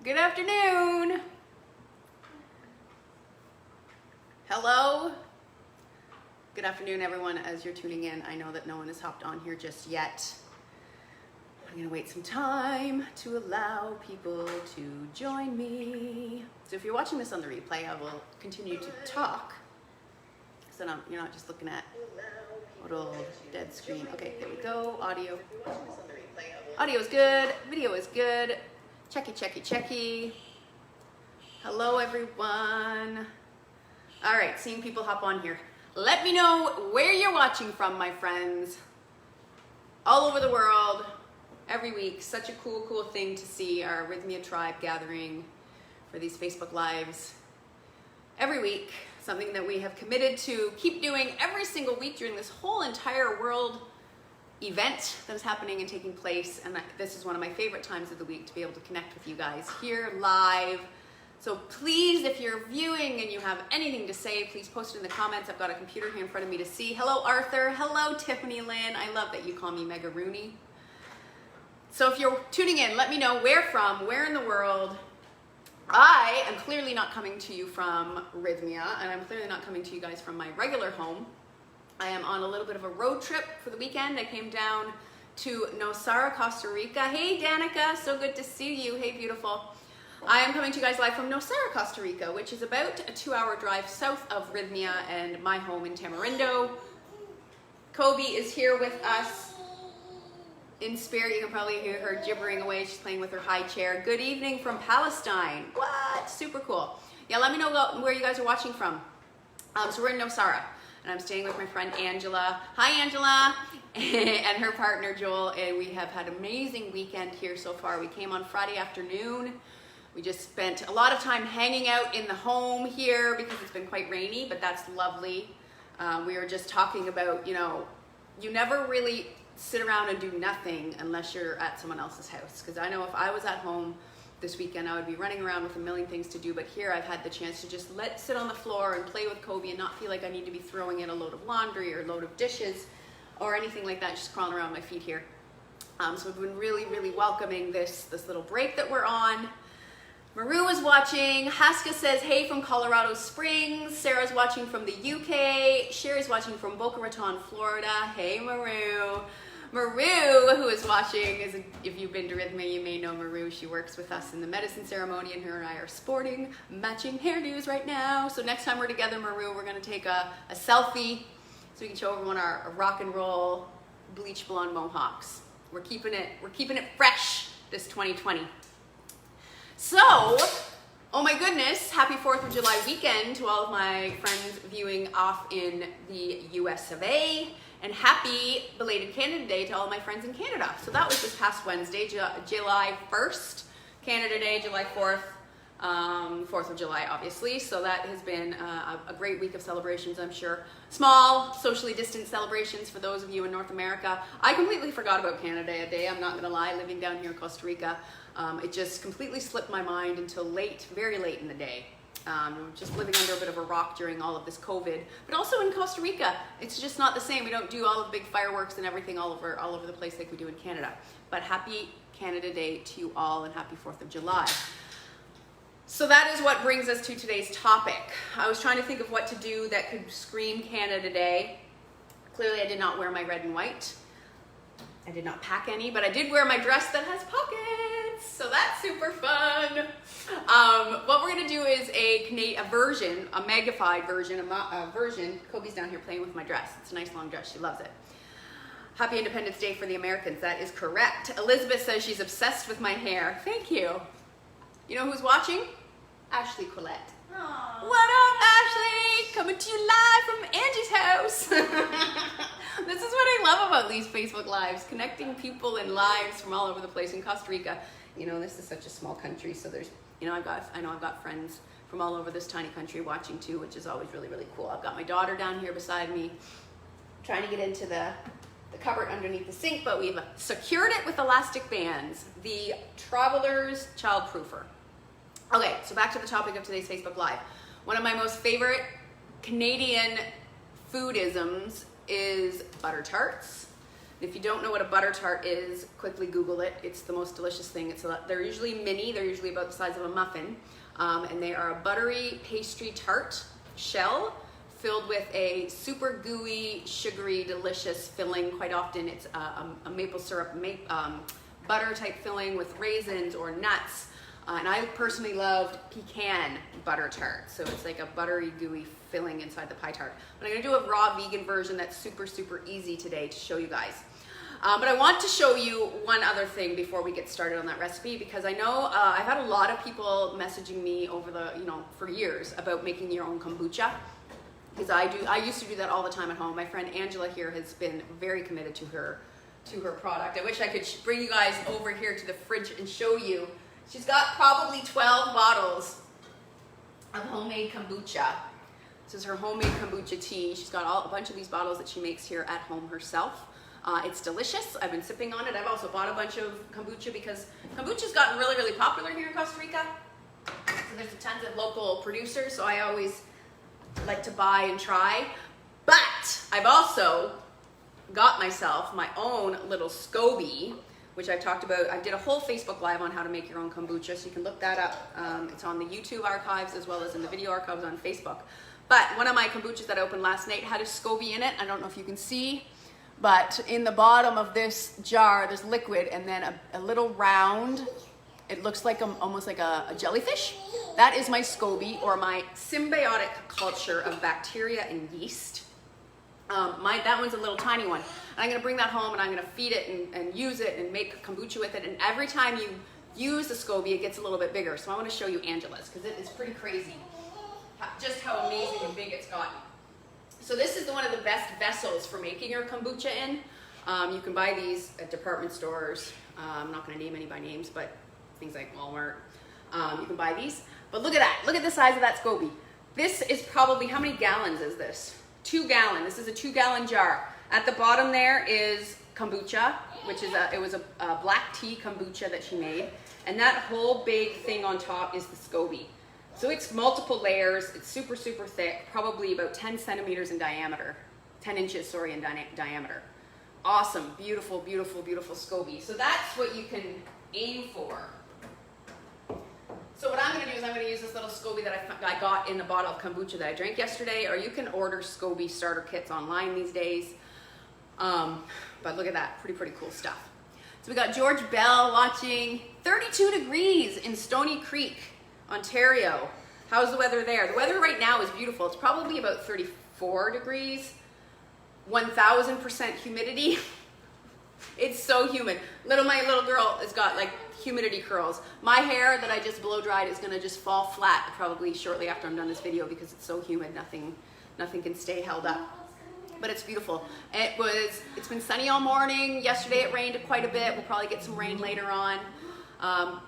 Good afternoon. Hello. Good afternoon, everyone. As you're tuning in, I know that no one has hopped on here just yet. I'm gonna wait some time to allow people to join me. So if you're watching this on the replay, I will continue to talk. So you're not just looking at a little dead screen. Okay, there we go. Audio. Audio is good. Video is good. Checky, checky, checky. Hello, everyone. All right, seeing people hop on here. Let me know where you're watching from, my friends. All over the world, every week. Such a cool thing to see our Rythmia tribe gathering for these Facebook Lives every week. Something that we have committed to keep doing every single week during this whole entire world event that is happening and taking place. And this is one of my favorite times of the week to be able to connect with you guys here live. So please, if you're viewing and you have anything to say, please post it in the comments. I've got a computer here in front of me to see. Hello, Arthur. Hello, Tiffany Lynn. I love that you call me Mega Rooney. So if you're tuning in, let me know where from, where in the world. I am clearly not coming to you from Rythmia, and I'm clearly not coming to you guys from my regular home. I am on a little bit of a road trip for the weekend. I came down to Nosara, Costa Rica. Hey, Danica, so good to see you. Hey, beautiful. I am coming to you guys live from Nosara, Costa Rica, which is about a 2-hour drive south of Rythmia and my home in Tamarindo. Kobe is here with us in spirit. You can probably hear her gibbering away. She's playing with her high chair. Good evening from Palestine. What? Super cool. Yeah, let me know where you guys are watching from. So we're in Nosara, and I'm staying with my friend Angela. Hi, Angela, and her partner Joel, and we have had an amazing weekend here so far. We came on Friday afternoon. We just spent a lot of time hanging out in the home here because it's been quite rainy, but that's lovely. We were just talking about, you never really sit around and do nothing unless you're at someone else's house. Because I know if I was at home this weekend, I would be running around with a million things to do. But here I've had the chance to just sit on the floor and play with Kobe and not feel like I need to be throwing in a load of laundry or a load of dishes or anything like that, just crawling around my feet here. So we've been really welcoming this little break that we're on. Maru is watching. Haska says, hey from Colorado Springs. Sarah's watching from the UK. Sherry's watching from Boca Raton, Florida. Hey, Maru. Maru, who is watching, if you've been to Rythmia, you may know Maru. She works with us in the medicine ceremony, and her and I are sporting matching hairdos right now. So next time we're together, Maru, we're going to take a selfie so we can show everyone our rock and roll bleach blonde mohawks. We're keeping it fresh this 2020. So, oh my goodness, happy 4th of July weekend to all of my friends viewing off in the US of A, and happy belated Canada Day to all my friends in Canada. So that was this past Wednesday, July 1st, Canada Day, July 4th, 4th of July, obviously. So that has been a great week of celebrations, I'm sure. Small, socially distant celebrations for those of you in North America. I completely forgot about Canada Day, I'm not gonna lie, living down here in Costa Rica. It just completely slipped my mind until very late in the day. Just living under a bit of a rock during all of this COVID, but also in Costa Rica, it's just not the same. We don't do all of the big fireworks and everything all over the place like we do in Canada. But happy Canada Day to you all, and happy 4th of July. So that is what brings us to today's topic. I was trying to think of what to do that could scream Canada Day. Clearly I did not wear my red and white. I did not pack any, but I did wear my dress that has pockets, so that's super fun. What we're gonna do is a magnified version. Kobe's down here playing with my dress. It's a nice long dress, she loves it. Happy Independence Day for the Americans, that is correct. Elizabeth says she's obsessed with my hair. Thank you. You know who's watching? Ashley Collette. Aww. What up, Ashley? Coming to you live from Angie's house. This is what I love about these Facebook Lives, connecting people and lives from all over the place in Costa Rica. This is such a small country, so there's, I've got friends from all over this tiny country watching too, which is always really cool. I've got my daughter down here beside me, trying to get into the cupboard underneath the sink, but we've secured it with elastic bands. The Traveler's Childproofer. Okay, so back to the topic of today's Facebook Live. One of my most favorite Canadian foodisms is butter tarts. If you don't know what a butter tart is, quickly Google it. It's the most delicious thing. They're usually mini. They're usually about the size of a muffin. And they are a buttery pastry tart shell filled with a super gooey, sugary, delicious filling. Quite often it's a maple syrup, butter type filling with raisins or nuts. And I personally loved pecan butter tart. So it's like a buttery, gooey filling inside the pie tart. But I'm gonna do a raw vegan version that's super, super easy today to show you guys. But I want to show you one other thing before we get started on that recipe, because I know I've had a lot of people messaging me over for years about making your own kombucha. Because I used to do that all the time at home. My friend Angela here has been very committed to her product. I wish I could bring you guys over here to the fridge and show you. She's got probably 12 bottles of homemade kombucha. This is her homemade kombucha tea. She's got a bunch of these bottles that she makes here at home herself. It's delicious. I've been sipping on it. I've also bought a bunch of kombucha because kombucha's gotten really, really popular here in Costa Rica. So there's tons of local producers, so I always like to buy and try. But I've also got myself my own little SCOBY, which I've talked about. I did a whole Facebook Live on how to make your own kombucha, so you can look that up. It's on the YouTube archives as well as in the video archives on Facebook. But one of my kombuchas that I opened last night had a SCOBY in it. I don't know if you can see, but in the bottom of this jar, there's liquid and then a little round, it looks like almost like a jellyfish. That is my SCOBY, or my symbiotic culture of bacteria and yeast. That one's a little tiny one. And I'm gonna bring that home and I'm gonna feed it and use it and make kombucha with it. And every time you use the SCOBY, it gets a little bit bigger. So I wanna show you Angela's, because it is pretty crazy just how amazing and big it's gotten. So this is one of the best vessels for making your kombucha in. You can buy these at department stores. I'm not gonna name any by names, but things like Walmart. You can buy these. But look at that, look at the size of that SCOBY. This is probably, how many gallons is this? 2 gallon, this is a 2-gallon jar. At the bottom there is kombucha, which is it was a black tea kombucha that she made. And that whole big thing on top is the SCOBY. So it's multiple layers, it's super, super thick, probably about 10 centimeters in diameter, 10 inches, sorry, in diameter. Awesome, beautiful, beautiful, beautiful SCOBY. So that's what you can aim for. So what I'm gonna do is I'm gonna use this little SCOBY that I got in the bottle of kombucha that I drank yesterday, or you can order SCOBY starter kits online these days. But look at that, pretty cool stuff. So we got George Bell watching. 32 degrees in Stony Creek, Ontario. How's the weather there? The weather right now is beautiful. It's probably about 34 degrees, 1000% humidity. It's so humid. My little girl has got like humidity curls. My hair that I just blow dried is gonna just fall flat probably shortly after I'm done this video because it's so humid, nothing can stay held up. But it's beautiful. It's been sunny all morning. Yesterday it rained quite a bit. We'll probably get some rain later on.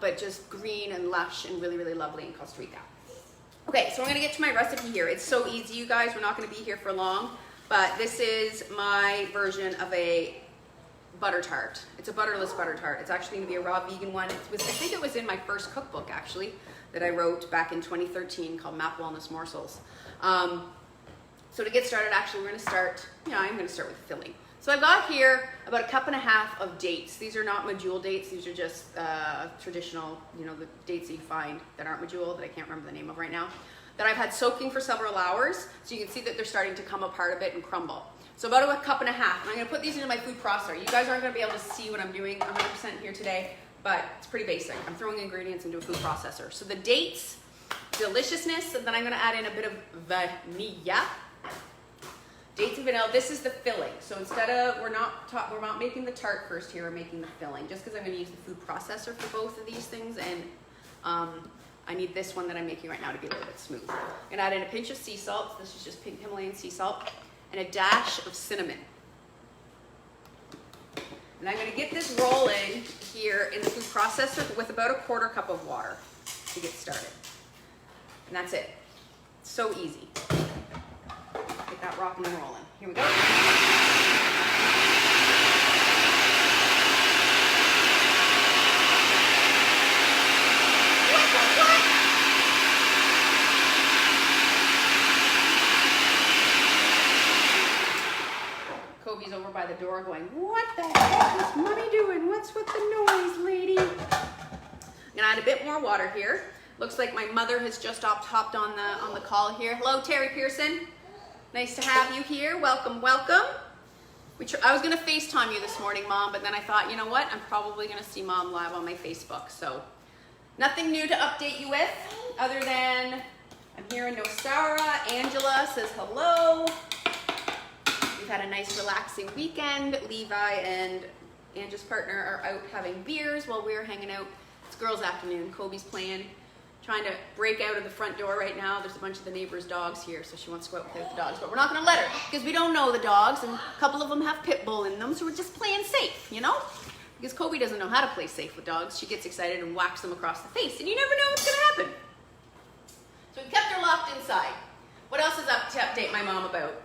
But just green and lush and really, really lovely in Costa Rica. Okay, so I'm gonna get to my recipe here. It's so easy, you guys. We're not gonna be here for long, but this is my version of a butter tart. It's a butterless butter tart. It's actually gonna be a raw vegan one. I think it was in my first cookbook actually that I wrote back in 2013 called Map Wellness Morsels. So to get started, actually, I'm gonna start with the filling. So I've got here about 1.5 cups of dates. These are not medjool dates. These are just traditional, the dates that you find that aren't medjool, that I can't remember the name of right now, that I've had soaking for several hours. So you can see that they're starting to come apart a bit and crumble. So about 1.5 cups. And I'm gonna put these into my food processor. You guys aren't gonna be able to see what I'm doing 100% here today, but it's pretty basic. I'm throwing ingredients into a food processor. So the dates, deliciousness, and then I'm gonna add in a bit of vanilla. Dates and vanilla, this is the filling. So instead of, we're not making the tart first here, we're making the filling. Just because I'm gonna use the food processor for both of these things, and I need this one that I'm making right now to be a little bit smooth. I'm gonna add in a pinch of sea salt. This is just pink Himalayan sea salt, and a dash of cinnamon. And I'm gonna get this rolling here in the food processor with about 1/4 cup of water to get started. And that's it. It's so easy. Get that rocking and rolling. Here we go. Kobe's over by the door going, what the heck is mommy doing? What's with the noise, lady? I'm gonna add a bit more water here. Looks like my mother has just hopped on the call here. Hello, Terry Pearson. Nice to have you here. Welcome, welcome. I was gonna FaceTime you this morning, Mom, but then I thought, you know what? I'm probably gonna see Mom live on my Facebook. So nothing new to update you with, other than I'm here in Nosara. Angela says hello. We've had a nice relaxing weekend. Levi and Angela's partner are out having beers while we're hanging out. It's girls' afternoon. Kobe's trying to break out of the front door right now. There's a bunch of the neighbors' dogs here, so she wants to go out and play with the dogs, but we're not gonna let her because we don't know the dogs, and a couple of them have pit bull in them, so we're just playing safe, you know? Because Kobe doesn't know how to play safe with dogs. She gets excited and whacks them across the face, and you never know what's gonna happen. So we've kept her locked inside. What else is up to update my mom about?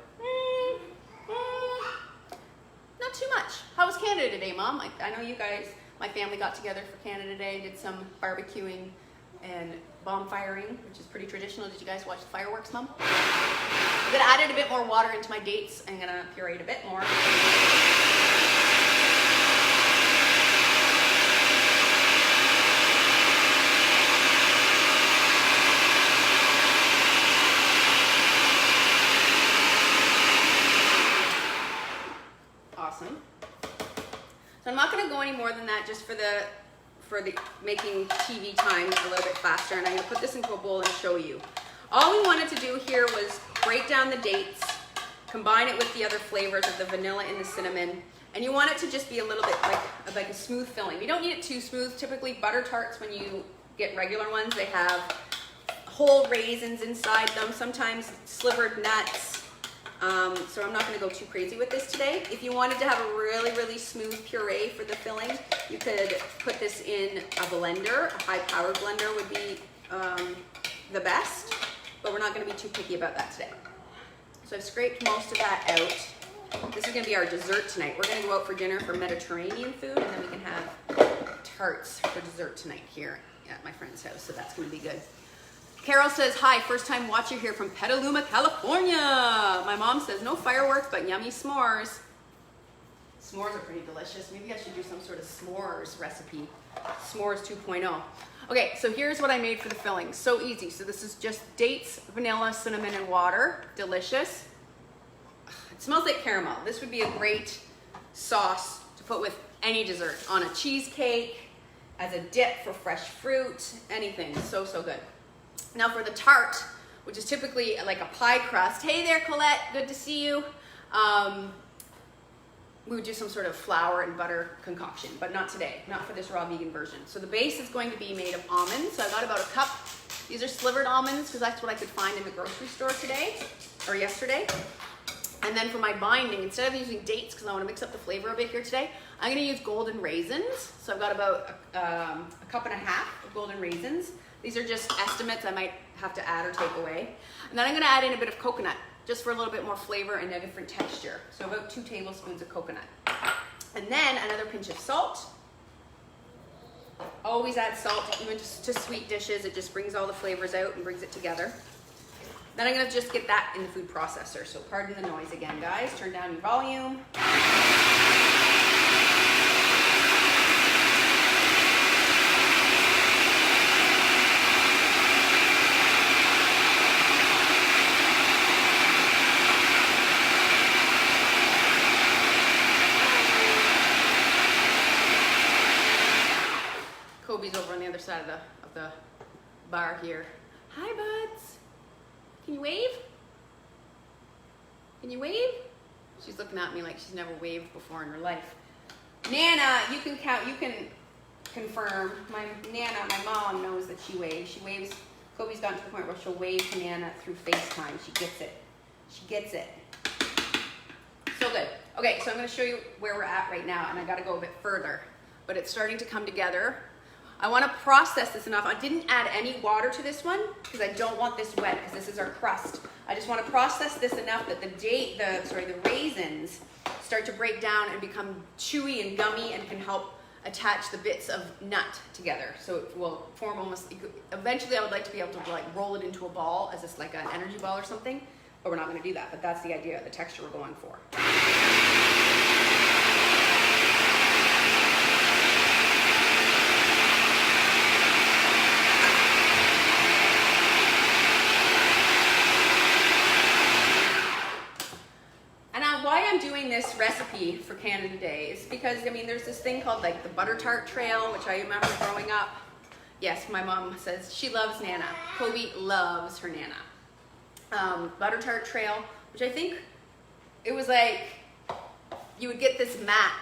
Not too much. How was Canada today, Mom? I know you guys, my family got together for Canada Day, did some barbecuing and bonfiring, which is pretty traditional. Did you guys watch the fireworks, Mom? I'm gonna add a bit more water into my dates. I'm gonna puree it a bit more. Awesome. So I'm not gonna go any more than that, just for the making TV time a little bit faster, and I'm gonna put this into a bowl and show you. All we wanted to do here was break down the dates, combine it with the other flavors of the vanilla and the cinnamon, and you want it to just be a little bit like a smooth filling. You don't need it too smooth. Typically butter tarts, when you get regular ones, they have whole raisins inside them, sometimes slivered nuts. So I'm not going to go too crazy with this today. If you wanted to have a really, really smooth puree for the filling, you could put this in a blender. A high-powered blender would be the best, but we're not going to be too picky about that today. So I've scraped most of that out. This is going to be our dessert tonight. We're going to go out for dinner for Mediterranean food, and then we can have tarts for dessert tonight here at my friend's house, so that's going to be good. Carol says, hi, first time watcher here from Petaluma, California. My mom says, no fireworks, but yummy s'mores. S'mores are pretty delicious. Maybe I should do some sort of s'mores recipe. S'mores 2.0. Okay, so here's what I made for the filling. So easy. So this is just dates, vanilla, cinnamon, and water. Delicious. It smells like caramel. This would be a great sauce to put with any dessert. On a cheesecake, as a dip for fresh fruit, anything. So, so good. Now for the tart, which is typically like a pie crust. Hey there, Colette, good to see you. We would do some sort of flour and butter concoction, but not today, not for this raw vegan version. So the base is going to be made of almonds. So I got about a cup. These are slivered almonds because that's what I could find in the grocery store today, or yesterday. And then for my binding, instead of using dates, because I want to mix up the flavor a bit here today, I'm going to use golden raisins. So I've got about a cup and a half of golden raisins. These are just estimates. I might have to add or take away. And then I'm gonna add in a bit of coconut, just for a little bit more flavor and a different texture. So about 2 tablespoons of coconut. And then another pinch of salt. Always add salt, even to sweet dishes. It just brings all the flavors out and brings it together. Then I'm gonna just get that in the food processor. So pardon the noise again, guys. Turn down your volume. Kobe's over on the other side of the bar here. Hi, buds. Can you wave? Can you wave? She's looking at me like she's never waved before in her life. Nana, you can confirm. My Nana, my mom, knows that she waves. She waves. Kobe's gotten to the point where she'll wave to Nana through FaceTime. She gets it. She gets it. So good. Okay, so I'm going to show you where we're at right now, and I got to go a bit further, but it's starting to come together. I want to process this enough. I didn't add any water to this one because I don't want this wet because this is our crust. I just want to process this enough that the raisins start to break down and become chewy and gummy and can help attach the bits of nut together. So it will form almost, eventually I would like to be able to like roll it into a ball as it's like an energy ball or something, but we're not going to do that. But that's the idea, the texture we're going for. recipe for Canada Day is because, I mean, there's this thing called like the butter tart trail, which I remember growing up. Yes, my mom says she loves Nana. Kobe loves her Nana. Butter tart trail, which I think it was like, you would get this map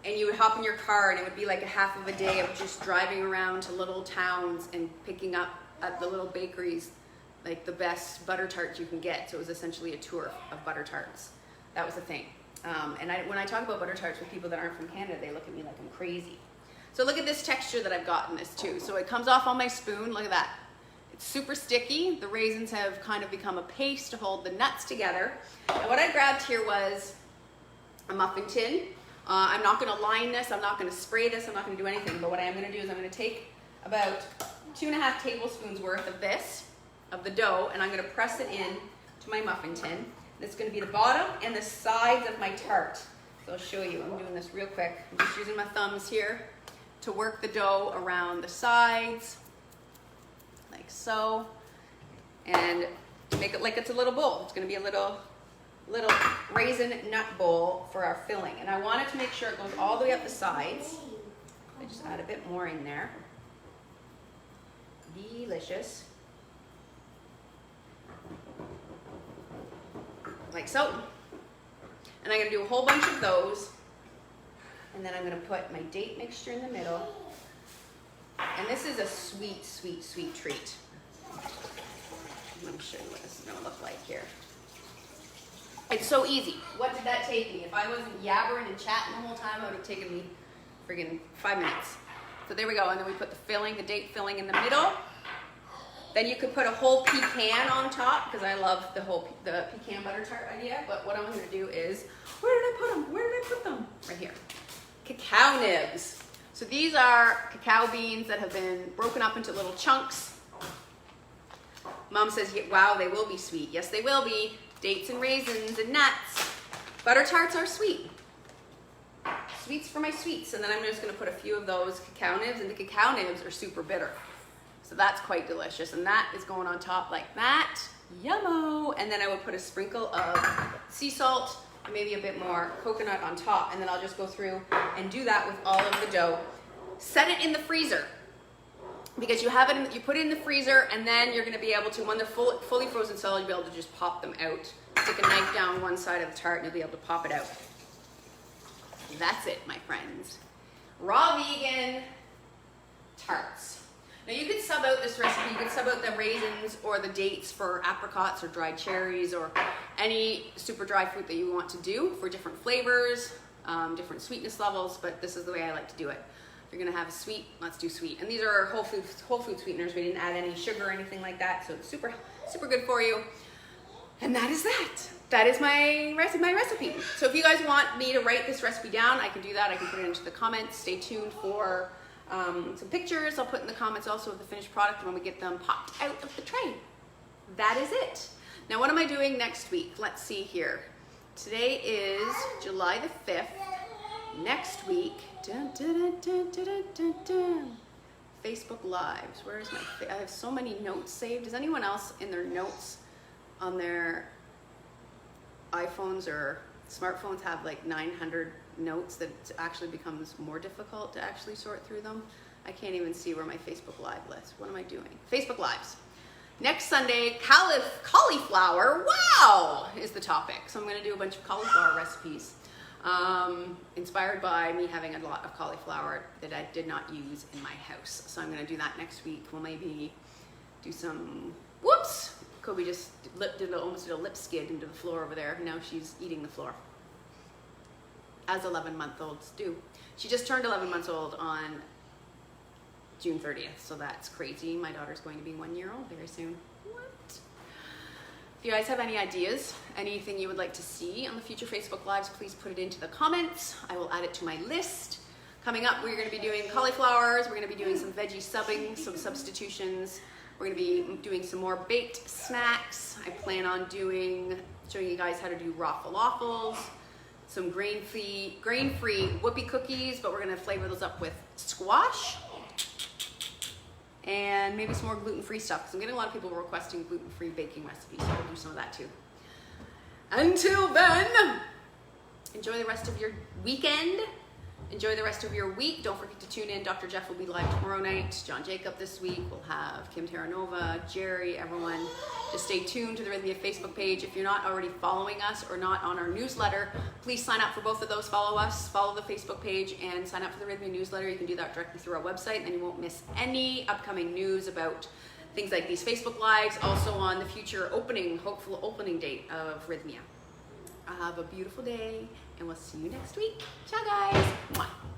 and you would hop in your car and it would be like a half of a day of just driving around to little towns and picking up at the little bakeries like the best butter tarts you can get. So it was essentially a tour of butter tarts. That was the thing. And when I talk about butter tarts with people that aren't from Canada, they look at me like I'm crazy. So look at this texture that I've got in this too. So it comes off on my spoon, look at that. It's super sticky. The raisins have kind of become a paste to hold the nuts together. And what I grabbed here was a muffin tin. I'm not gonna line this, I'm not gonna spray this, I'm not gonna do anything, but what I am gonna do is I'm gonna take about 2.5 tablespoons worth of this, of the dough, and I'm gonna press it in to my muffin tin. It's gonna be the bottom and the sides of my tart. So I'll show you, I'm doing this real quick. I'm just using my thumbs here to work the dough around the sides, like so, and make it like it's a little bowl. It's gonna be a little raisin nut bowl for our filling. And I wanted to make sure it goes all the way up the sides. I just add a bit more in there. Delicious. Like so. And I'm gonna do a whole bunch of those. And then I'm gonna put my date mixture in the middle. And this is a sweet, sweet, sweet treat. Let me show you what this is gonna look like here. It's so easy. What did that take me? If I wasn't yabbering and chatting the whole time, it would have taken me friggin' 5 minutes. So there we go. And then we put the filling, the date filling in the middle. Then you could put a whole pecan on top, because I love the pecan butter tart idea. But what I'm going to do is, where did I put them? Where did I put them? Right here. Cacao nibs. So these are cacao beans that have been broken up into little chunks. Mom says, wow, they will be sweet. Yes, they will be. Dates and raisins and nuts. Butter tarts are sweet. Sweets for my sweets. And then I'm just gonna put a few of those cacao nibs, and the cacao nibs are super bitter. So that's quite delicious. And that is going on top like that. Yummo. And then I would put a sprinkle of sea salt and maybe a bit more coconut on top. And then I'll just go through and do that with all of the dough. Set it in the freezer. Because you have it, you put it in the freezer, and then you're going to be able to, when they're fully frozen solid, you'll be able to just pop them out. Stick a knife down one side of the tart, and you'll be able to pop it out. That's it, my friends. Raw vegan tarts. Now you could sub out this recipe. You could sub out the raisins or the dates for apricots or dried cherries or any super dry fruit that you want to do for different flavors, different sweetness levels. But this is the way I like to do it. You're gonna have sweet, let's do sweet. And these are whole food sweeteners. We didn't add any sugar or anything like that, so it's super, super good for you. And that is that. That is my recipe. So if you guys want me to write this recipe down, I can do that. I can put it into the comments. Stay tuned for some pictures. I'll put in the comments also of the finished product when we get them popped out of the tray. That is it. Now what am I doing next week? Let's see here. Today is July the 5th. Next week, Facebook Lives. Where is my, I have so many notes saved. Does anyone else in their notes on their iPhones or smartphones have like 900 notes that it actually becomes more difficult to actually sort through them? I can't even see where my Facebook Live list. What am I doing? Facebook Lives. Next Sunday, cauliflower, wow, is the topic. So I'm gonna do a bunch of cauliflower recipes. Inspired by me having a lot of cauliflower that I did not use in my house. So I'm gonna do that next week. We'll maybe do some, whoops! Kobe just almost did a lip skid into the floor over there. Now she's eating the floor. As 11-month-olds do. She just turned 11 months old on June 30th, so that's crazy. My daughter's going to be 1 year old very soon. What? If you guys have any ideas, anything you would like to see on the future Facebook Lives, please put it into the comments. I will add it to my list. Coming up, we're going to be doing cauliflowers. We're going to be doing some veggie subbing, some substitutions. We're going to be doing some more baked snacks. I plan on showing you guys how to do raw falafels, some grain-free whoopie cookies, but we're going to flavor those up with squash. And maybe some more gluten-free stuff, because I'm getting a lot of people requesting gluten-free baking recipes, so I'll do some of that too. Until then, enjoy the rest of your weekend. Enjoy the rest of your week. Don't forget to tune in. Dr. Jeff will be live tomorrow night. John Jacob this week. We'll have Kim Terranova, Jerry, everyone. Just stay tuned to the Rythmia Facebook page. If you're not already following us or not on our newsletter, please sign up for both of those. Follow us, follow the Facebook page, and sign up for the Rythmia newsletter. You can do that directly through our website, and then you won't miss any upcoming news about things like these Facebook Lives, also on the future hopeful opening date of Rythmia. Have a beautiful day, and we'll see you next week. Ciao, guys. Mwah.